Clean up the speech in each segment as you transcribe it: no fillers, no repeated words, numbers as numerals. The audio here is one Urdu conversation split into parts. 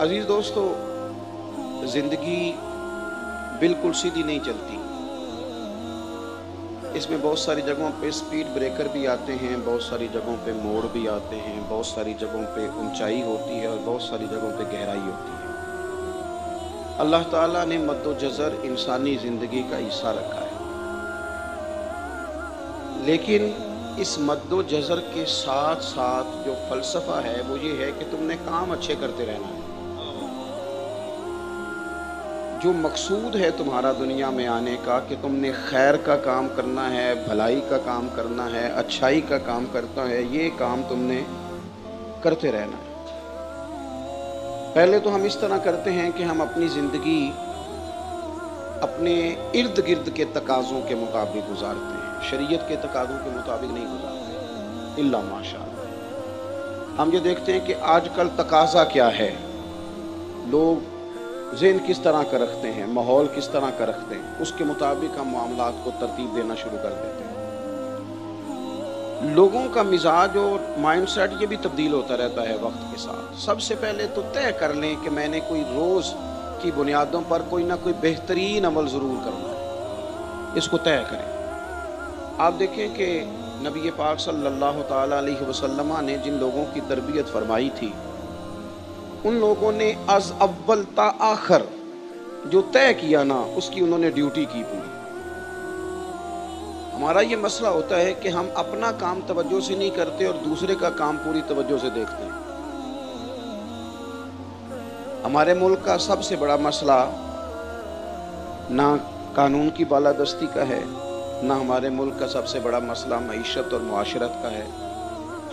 عزیز دوستو، زندگی بالکل سیدھی نہیں چلتی۔ اس میں بہت ساری جگہوں پہ سپیڈ بریکر بھی آتے ہیں، بہت ساری جگہوں پہ موڑ بھی آتے ہیں، بہت ساری جگہوں پہ اونچائی ہوتی ہے اور بہت ساری جگہوں پہ گہرائی ہوتی ہے۔ اللہ تعالیٰ نے مد و جزر انسانی زندگی کا حصہ رکھا ہے، لیکن اس مد و جزر کے ساتھ ساتھ جو فلسفہ ہے وہ یہ ہے کہ تم نے کام اچھے کرتے رہنا ہے۔ جو مقصود ہے تمہارا دنیا میں آنے کا کہ تم نے خیر کا کام کرنا ہے، بھلائی کا کام کرنا ہے، اچھائی کا کام کرنا ہے، یہ کام تم نے کرتے رہنا ہے۔ پہلے تو ہم اس طرح کرتے ہیں کہ ہم اپنی زندگی اپنے ارد گرد کے تقاضوں کے مطابق گزارتے ہیں، شریعت کے تقاضوں کے مطابق نہیں گزارتے، الا ماشاءاللہ۔ ہم یہ دیکھتے ہیں کہ آج کل تقاضا کیا ہے، لوگ ذہن کس طرح کا رکھتے ہیں، ماحول کس طرح کا رکھتے ہیں، اس کے مطابق ہم معاملات کو ترتیب دینا شروع کر دیتے ہیں۔ لوگوں کا مزاج اور مائنڈ سیٹ یہ بھی تبدیل ہوتا رہتا ہے وقت کے ساتھ۔ سب سے پہلے تو طے کر لیں کہ میں نے کوئی روز کی بنیادوں پر کوئی نہ کوئی بہترین عمل ضرور کرنا ہے، اس کو طے کریں۔ آپ دیکھیں کہ نبی پاک صلی اللہ تعالیٰ علیہ وسلم نے جن لوگوں کی تربیت فرمائی تھی، ان لوگوں نے از اول تا آخر جو طے کیا نا، اس کی انہوں نے ڈیوٹی کی پوری۔ ہمارا یہ مسئلہ ہوتا ہے کہ ہم اپنا کام توجہ سے نہیں کرتے اور دوسرے کا کام پوری توجہ سے دیکھتے ہیں۔ ہمارے ملک کا سب سے بڑا مسئلہ نہ قانون کی بالادستی کا ہے، نہ ہمارے ملک کا سب سے بڑا مسئلہ معیشت اور معاشرت کا ہے۔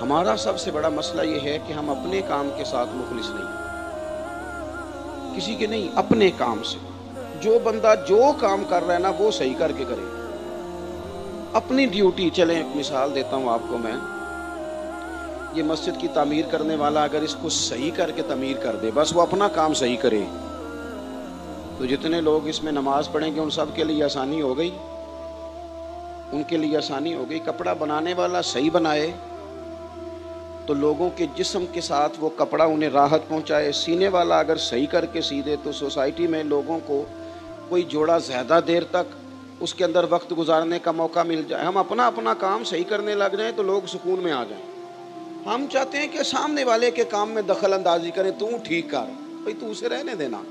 ہمارا سب سے بڑا مسئلہ یہ ہے کہ ہم اپنے کام کے ساتھ مخلص نہیں، کسی کے نہیں، اپنے کام سے۔ جو بندہ جو کام کر رہا ہے نا وہ صحیح کر کے کرے، اپنی ڈیوٹی۔ چلیں ایک مثال دیتا ہوں آپ کو میں، یہ مسجد کی تعمیر کرنے والا اگر اس کو صحیح کر کے تعمیر کر دے، بس وہ اپنا کام صحیح کرے، تو جتنے لوگ اس میں نماز پڑھیں گے ان سب کے لیے آسانی ہو گئی، ان کے لیے آسانی ہو گئی۔ کپڑا بنانے والا صحیح بنائے تو لوگوں کے جسم کے ساتھ وہ کپڑا انہیں راحت پہنچائے، سینے والا اگر صحیح کر کے سی دے تو سوسائٹی میں لوگوں کو کوئی جوڑا زیادہ دیر تک اس کے اندر وقت گزارنے کا موقع مل جائے۔ ہم اپنا اپنا کام صحیح کرنے لگ جائیں تو لوگ سکون میں آ جائیں۔ ہم چاہتے ہیں کہ سامنے والے کے کام میں دخل اندازی کریں، تو ٹھیک کر، بھئی تو اسے رہنے دینا۔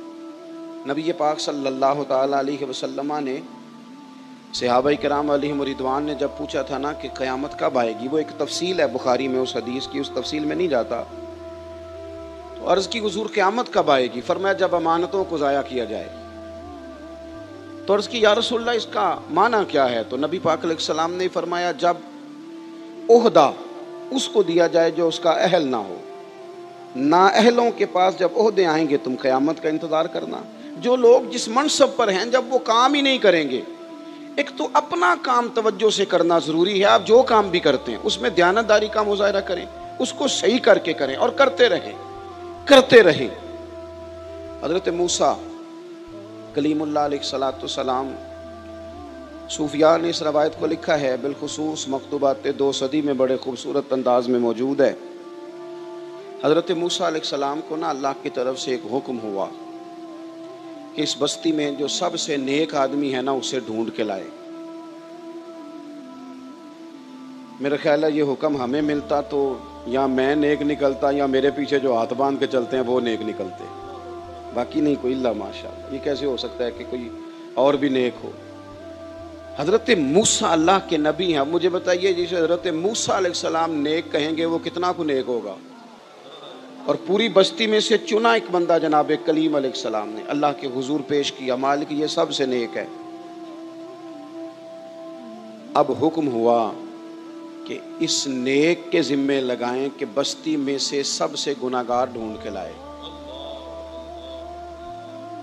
نبی پاک صلی اللہ تعالیٰ علیہ وسلم نے صحابہ کرام علیہم رضوان نے جب پوچھا تھا نا کہ قیامت کب آئے گی، وہ ایک تفصیل ہے بخاری میں اس حدیث کی، اس تفصیل میں نہیں جاتا، تو عرض کی حضور قیامت کب آئے گی؟ فرمایا جب امانتوں کو ضائع کیا جائے۔ تو عرض کی یا رسول اللہ اس کا معنی کیا ہے؟ تو نبی پاک علیہ السلام نے فرمایا جب عہدہ اس کو دیا جائے جو اس کا اہل نہ ہو، نااہلوں کے پاس جب عہدے آئیں گے تم قیامت کا انتظار کرنا۔ جو لوگ جس منصب پر ہیں جب وہ کام ہی نہیں کریں گے، ایک تو اپنا کام توجہ سے کرنا ضروری ہے، آپ جو کام بھی کرتے ہیں اس میں دیانتداری کا مظاہرہ کریں، اس کو صحیح کر کے کریں اور کرتے رہیں۔ حضرت موسیٰ کلیم اللہ علیہ السلام، صوفیاء نے اس روایت کو لکھا ہے، بالخصوص مکتوبات 2 صدی میں بڑے خوبصورت انداز میں موجود ہے۔ حضرت موسیٰ علیہ السلام کو نا اللہ کی طرف سے ایک حکم ہوا کہ اس بستی میں جو سب سے نیک آدمی ہے نا اسے ڈھونڈ کے لائے۔ میرا خیال ہے یہ حکم ہمیں ملتا تو یا میں نیک نکلتا یا میرے پیچھے جو ہاتھ باندھ کے چلتے ہیں وہ نیک نکلتے، باقی نہیں کوئی، اللہ ماشاءاللہ۔ یہ کیسے ہو سکتا ہے کہ کوئی اور بھی نیک ہو؟ حضرت موسیٰ اللہ کے نبی ہیں۔ اب مجھے بتائیے جسے حضرت موسیٰ علیہ السلام نیک کہیں گے وہ کتنا کو نیک ہوگا؟ اور پوری بستی میں سے چنا ایک بندہ جناب کلیم علیہ السلام نے اللہ کے حضور پیش کیا، مالک یہ سب سے نیک ہے۔ اب حکم ہوا کہ اس نیک کے ذمے لگائیں کہ بستی میں سے سب سے گناہگار ڈھونڈ کے لائے۔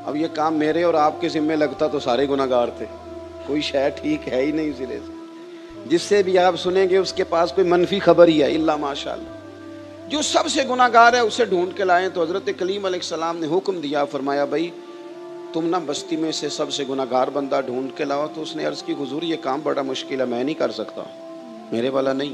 اب یہ کام میرے اور آپ کے ذمے لگتا تو سارے گناہگار تھے، کوئی شے ٹھیک ہے ہی نہیں سرے سے۔ جس سے بھی آپ سنیں گے اس کے پاس کوئی منفی خبر ہی ہے، الا ماشاءاللہ۔ جو سب سے گناہگار ہے اسے ڈھونڈ کے لائیں۔ تو حضرت کلیم علیہ السلام نے حکم دیا، فرمایا بھائی تم نہ بستی میں سے سب سے گناہگار بندہ ڈھونڈ کے لاؤ۔ تو اس نے عرض کی حضور یہ کام بڑا مشکل ہے، میں نہیں کر سکتا، میرے والا نہیں۔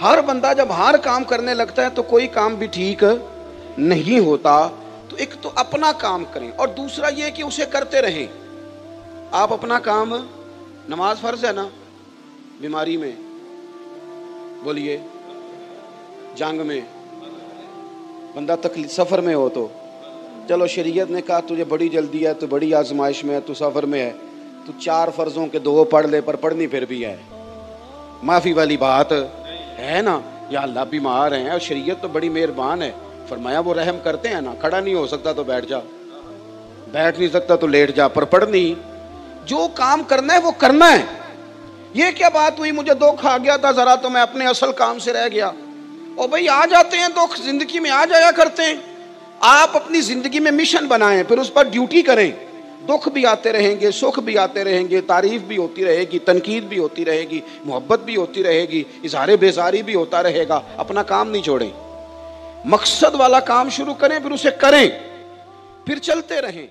ہر بندہ جب ہر کام کرنے لگتا ہے تو کوئی کام بھی ٹھیک نہیں ہوتا. تو ایک تو اپنا کام کریں اور دوسرا یہ کہ اسے کرتے رہیں. آپ اپنا کام, نماز فرض ہے نا, بیماری میں بولیے, جنگ میں, بندہ سفر میں ہو تو چلو شریعت نے کہا تجھے بڑی جلدی ہے, تو بڑی آزمائش میں ہے, تو سفر میں ہے, تو 4 فرضوں کے 2 پڑھ لے, پر پڑھنی پھر بھی ہے. معافی والی بات ہے نا. یا اللہ بیمار ہیں اور شریعت تو بڑی مہربان ہے, فرمایا وہ رحم کرتے ہیں نا, کھڑا نہیں ہو سکتا تو بیٹھ جا, بیٹھ نہیں سکتا تو لیٹ جا, پر پڑھنی, جو کام کرنا ہے وہ کرنا ہے. یہ کیا بات ہوئی مجھے دکھ آ گیا تھا ذرا تو میں اپنے اصل کام سے رہ گیا. اور بھائی آ جاتے ہیں دکھ, زندگی میں آ جایا کرتے ہیں. آپ اپنی زندگی میں مشن بنائیں, پھر اس پر ڈیوٹی کریں. دکھ بھی آتے رہیں گے, سکھ بھی آتے رہیں گے, تعریف بھی ہوتی رہے گی, تنقید بھی ہوتی رہے گی, محبت بھی ہوتی رہے گی, اظہار بیزاری بھی ہوتا رہے گا. اپنا کام نہیں چھوڑیں, مقصد والا کام شروع کریں, پھر اسے کریں, پھر چلتے رہیں.